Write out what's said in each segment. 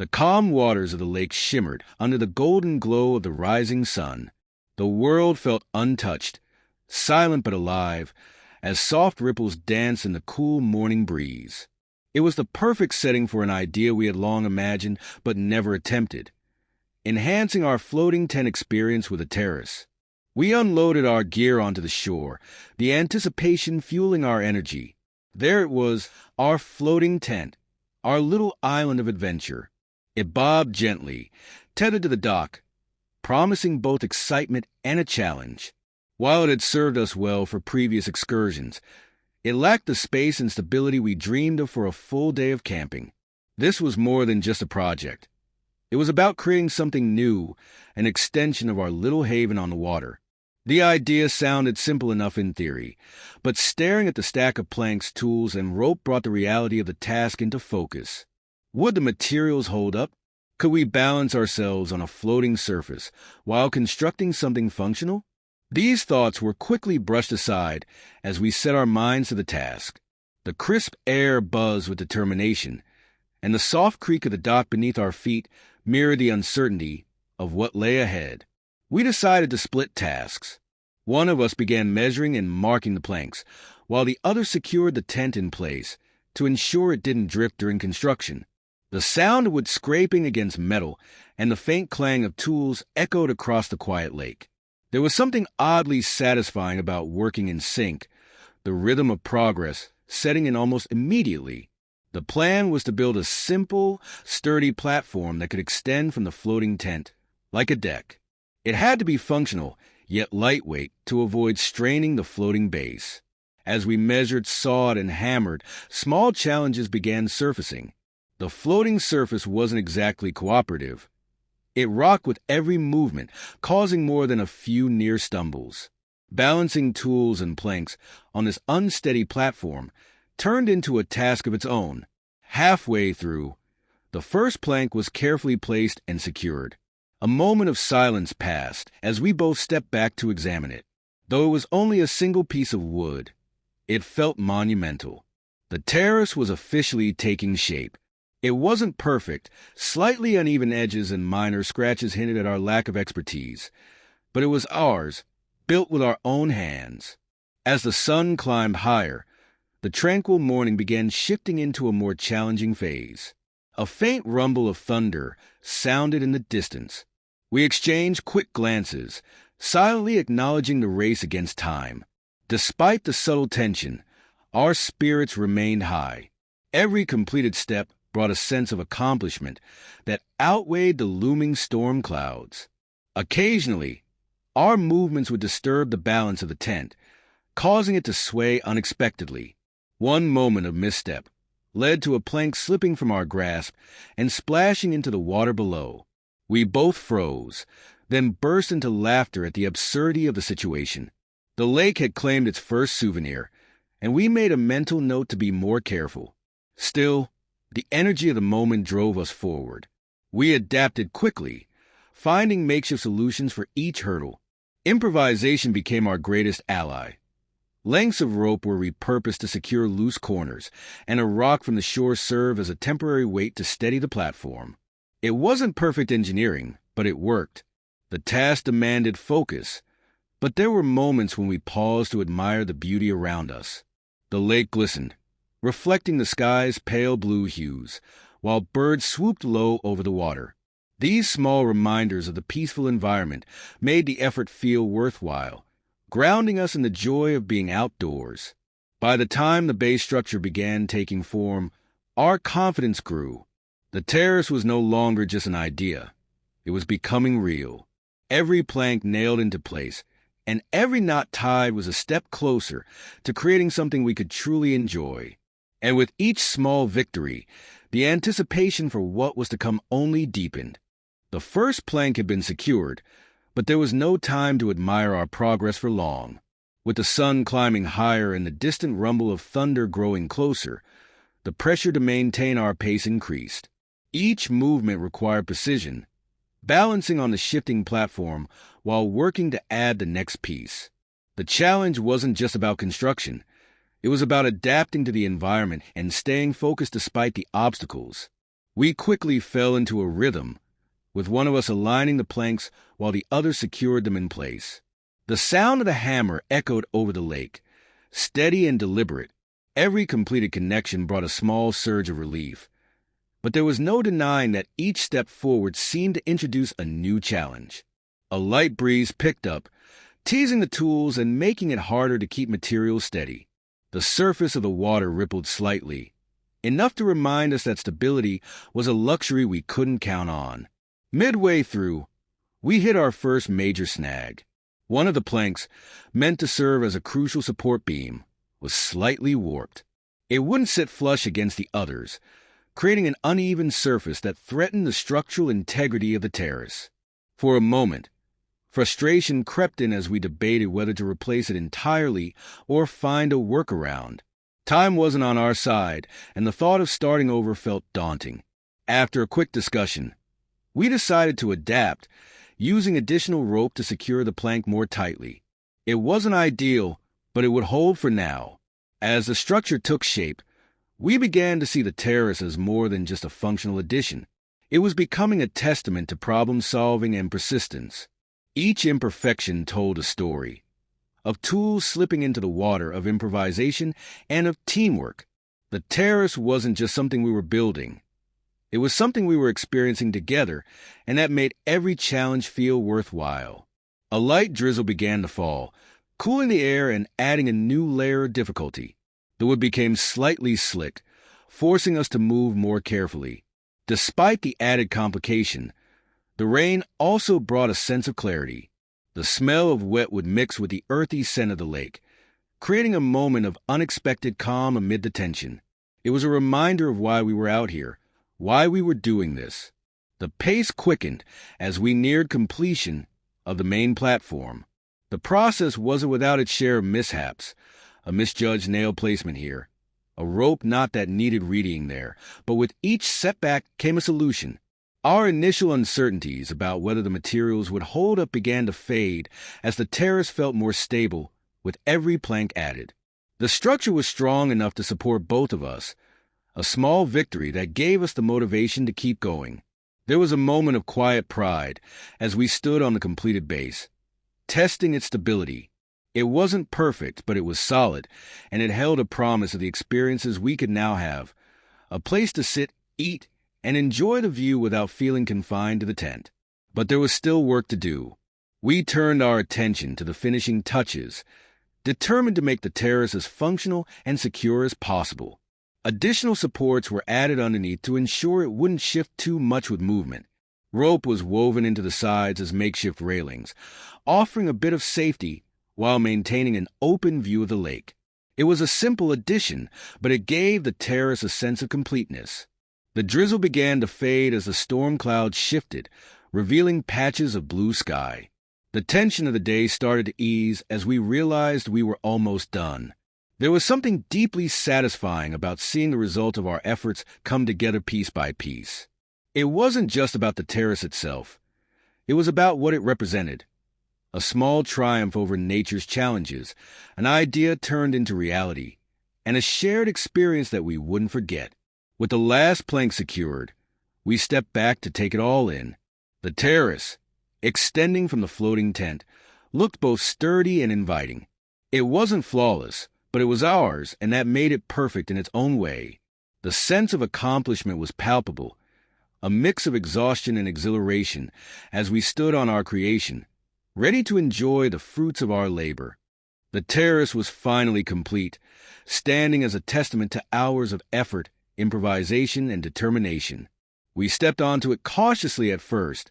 The calm waters of the lake shimmered under the golden glow of the rising sun. The world felt untouched, silent but alive, as soft ripples danced in the cool morning breeze. It was the perfect setting for an idea we had long imagined but never attempted, enhancing our floating tent experience with a terrace. We unloaded our gear onto the shore, the anticipation fueling our energy. There it was, our floating tent, our little island of adventure. It bobbed gently, tethered to the dock, promising both excitement and a challenge. While it had served us well for previous excursions, it lacked the space and stability we dreamed of for a full day of camping. This was more than just a project. It was about creating something new, an extension of our little haven on the water. The idea sounded simple enough in theory, but staring at the stack of planks, tools, and rope brought the reality of the task into focus. Would the materials hold up? Could we balance ourselves on a floating surface while constructing something functional? These thoughts were quickly brushed aside as we set our minds to the task. The crisp air buzzed with determination, and the soft creak of the dock beneath our feet mirrored the uncertainty of what lay ahead. We decided to split tasks. One of us began measuring and marking the planks, while the other secured the tent in place to ensure it didn't drift during construction. The sound of wood scraping against metal and the faint clang of tools echoed across the quiet lake. There was something oddly satisfying about working in sync, the rhythm of progress setting in almost immediately. The plan was to build a simple, sturdy platform that could extend from the floating tent, like a deck. It had to be functional, yet lightweight, to avoid straining the floating base. As we measured, sawed, and hammered, small challenges began surfacing. The floating surface wasn't exactly cooperative. It rocked with every movement, causing more than a few near stumbles. Balancing tools and planks on this unsteady platform turned into a task of its own. Halfway through, the first plank was carefully placed and secured. A moment of silence passed as we both stepped back to examine it. Though it was only a single piece of wood, it felt monumental. The terrace was officially taking shape. It wasn't perfect, slightly uneven edges and minor scratches hinted at our lack of expertise, but it was ours, built with our own hands. As the sun climbed higher, the tranquil morning began shifting into a more challenging phase. A faint rumble of thunder sounded in the distance. We exchanged quick glances, silently acknowledging the race against time. Despite the subtle tension, our spirits remained high. Every completed step brought a sense of accomplishment that outweighed the looming storm clouds. Occasionally, our movements would disturb the balance of the tent, causing it to sway unexpectedly. One moment of misstep led to a plank slipping from our grasp and splashing into the water below. We both froze, then burst into laughter at the absurdity of the situation. The lake had claimed its first souvenir, and we made a mental note to be more careful. Still, the energy of the moment drove us forward. We adapted quickly, finding makeshift solutions for each hurdle. Improvisation became our greatest ally. Lengths of rope were repurposed to secure loose corners, and a rock from the shore served as a temporary weight to steady the platform. It wasn't perfect engineering, but it worked. The task demanded focus, but there were moments when we paused to admire the beauty around us. The lake glistened, reflecting the sky's pale blue hues, while birds swooped low over the water. These small reminders of the peaceful environment made the effort feel worthwhile, grounding us in the joy of being outdoors. By the time the base structure began taking form, our confidence grew. The terrace was no longer just an idea. It was becoming real. Every plank nailed into place, and every knot tied was a step closer to creating something we could truly enjoy. And with each small victory, the anticipation for what was to come only deepened. The first plank had been secured, but there was no time to admire our progress for long. With the sun climbing higher and the distant rumble of thunder growing closer, the pressure to maintain our pace increased. Each movement required precision, balancing on the shifting platform while working to add the next piece. The challenge wasn't just about construction. It was about adapting to the environment and staying focused despite the obstacles. We quickly fell into a rhythm, with one of us aligning the planks while the other secured them in place. The sound of the hammer echoed over the lake, steady and deliberate. Every completed connection brought a small surge of relief. But there was no denying that each step forward seemed to introduce a new challenge. A light breeze picked up, teasing the tools and making it harder to keep materials steady. The surface of the water rippled slightly, enough to remind us that stability was a luxury we couldn't count on. Midway through, we hit our first major snag. One of the planks, meant to serve as a crucial support beam, was slightly warped. It wouldn't sit flush against the others, creating an uneven surface that threatened the structural integrity of the terrace. For a moment, frustration crept in as we debated whether to replace it entirely or find a workaround. Time wasn't on our side, and the thought of starting over felt daunting. After a quick discussion, we decided to adapt, using additional rope to secure the plank more tightly. It wasn't ideal, but it would hold for now. As the structure took shape, we began to see the terrace as more than just a functional addition. It was becoming a testament to problem-solving and persistence. Each imperfection told a story, of tools slipping into the water, of improvisation, and of teamwork. The terrace wasn't just something we were building. It was something we were experiencing together, and that made every challenge feel worthwhile. A light drizzle began to fall, cooling the air and adding a new layer of difficulty. The wood became slightly slick, forcing us to move more carefully. Despite the added complication, the rain also brought a sense of clarity. The smell of wet wood mixed with the earthy scent of the lake, creating a moment of unexpected calm amid the tension. It was a reminder of why we were out here, why we were doing this. The pace quickened as we neared completion of the main platform. The process wasn't without its share of mishaps, a misjudged nail placement here, a rope knot that needed readying there, but with each setback came a solution. Our initial uncertainties about whether the materials would hold up began to fade as the terrace felt more stable with every plank added. The structure was strong enough to support both of us, a small victory that gave us the motivation to keep going. There was a moment of quiet pride as we stood on the completed base, testing its stability. It wasn't perfect, but it was solid, and it held a promise of the experiences we could now have, a place to sit, eat, and enjoy the view without feeling confined to the tent. But there was still work to do. We turned our attention to the finishing touches, determined to make the terrace as functional and secure as possible. Additional supports were added underneath to ensure it wouldn't shift too much with movement. Rope was woven into the sides as makeshift railings, offering a bit of safety while maintaining an open view of the lake. It was a simple addition, but it gave the terrace a sense of completeness. The drizzle began to fade as the storm clouds shifted, revealing patches of blue sky. The tension of the day started to ease as we realized we were almost done. There was something deeply satisfying about seeing the result of our efforts come together piece by piece. It wasn't just about the terrace itself. It was about what it represented. A small triumph over nature's challenges, an idea turned into reality, and a shared experience that we wouldn't forget. With the last plank secured, we stepped back to take it all in. The terrace, extending from the floating tent, looked both sturdy and inviting. It wasn't flawless, but it was ours, and that made it perfect in its own way. The sense of accomplishment was palpable, a mix of exhaustion and exhilaration as we stood on our creation, ready to enjoy the fruits of our labor. The terrace was finally complete, standing as a testament to hours of effort, improvisation, and determination. We stepped onto it cautiously at first,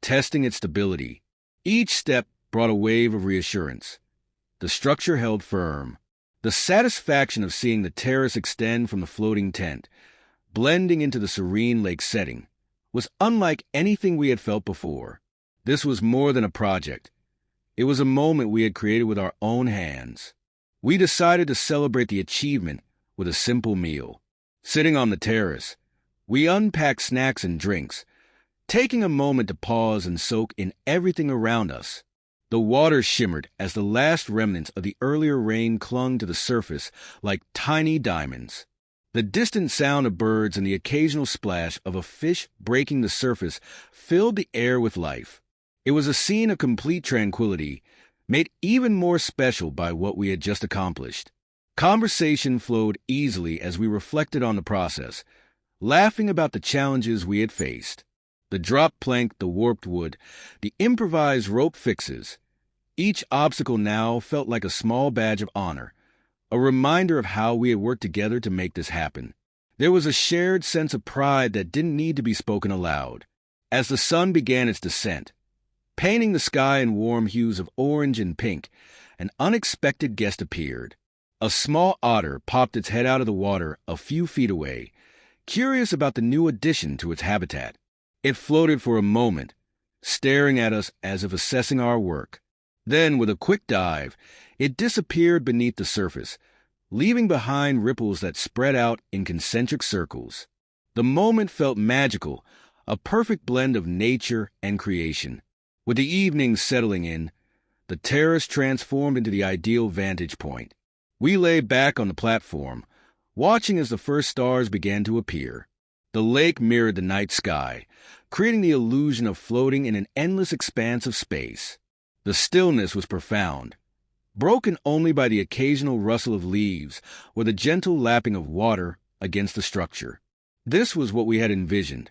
testing its stability. Each step brought a wave of reassurance. The structure held firm. The satisfaction of seeing the terrace extend from the floating tent, blending into the serene lake setting, was unlike anything we had felt before. This was more than a project. It was a moment we had created with our own hands. We decided to celebrate the achievement with a simple meal. Sitting on the terrace, we unpacked snacks and drinks, taking a moment to pause and soak in everything around us. The water shimmered as the last remnants of the earlier rain clung to the surface like tiny diamonds. The distant sound of birds and the occasional splash of a fish breaking the surface filled the air with life. It was a scene of complete tranquility, made even more special by what we had just accomplished. Conversation flowed easily as we reflected on the process, laughing about the challenges we had faced. The dropped plank, the warped wood, the improvised rope fixes. Each obstacle now felt like a small badge of honor, a reminder of how we had worked together to make this happen. There was a shared sense of pride that didn't need to be spoken aloud. As the sun began its descent, painting the sky in warm hues of orange and pink, an unexpected guest appeared. A small otter popped its head out of the water a few feet away, curious about the new addition to its habitat. It floated for a moment, staring at us as if assessing our work. Then, with a quick dive, it disappeared beneath the surface, leaving behind ripples that spread out in concentric circles. The moment felt magical, a perfect blend of nature and creation. With the evening settling in, the terrace transformed into the ideal vantage point. We lay back on the platform, watching as the first stars began to appear. The lake mirrored the night sky, creating the illusion of floating in an endless expanse of space. The stillness was profound, broken only by the occasional rustle of leaves or the gentle lapping of water against the structure. This was what we had envisioned,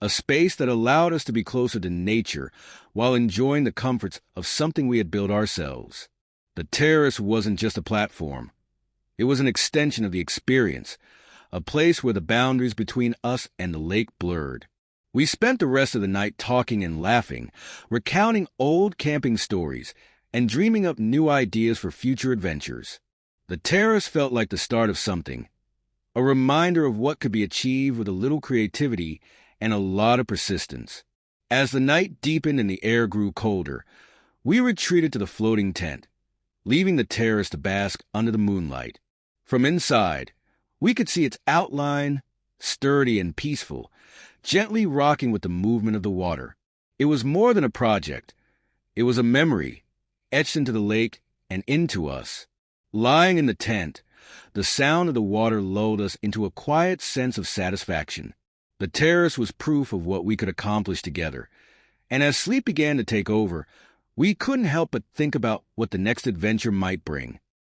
a space that allowed us to be closer to nature while enjoying the comforts of something we had built ourselves. The terrace wasn't just a platform. It was an extension of the experience, a place where the boundaries between us and the lake blurred. We spent the rest of the night talking and laughing, recounting old camping stories, and dreaming up new ideas for future adventures. The terrace felt like the start of something, a reminder of what could be achieved with a little creativity and a lot of persistence. As the night deepened and the air grew colder, we retreated to the floating tent, leaving the terrace to bask under the moonlight. From inside, we could see its outline, sturdy and peaceful, gently rocking with the movement of the water. It was more than a project. It was a memory, etched into the lake and into us. Lying in the tent, the sound of the water lulled us into a quiet sense of satisfaction. The terrace was proof of what we could accomplish together, and as sleep began to take over, we couldn't help but think about what the next adventure might bring.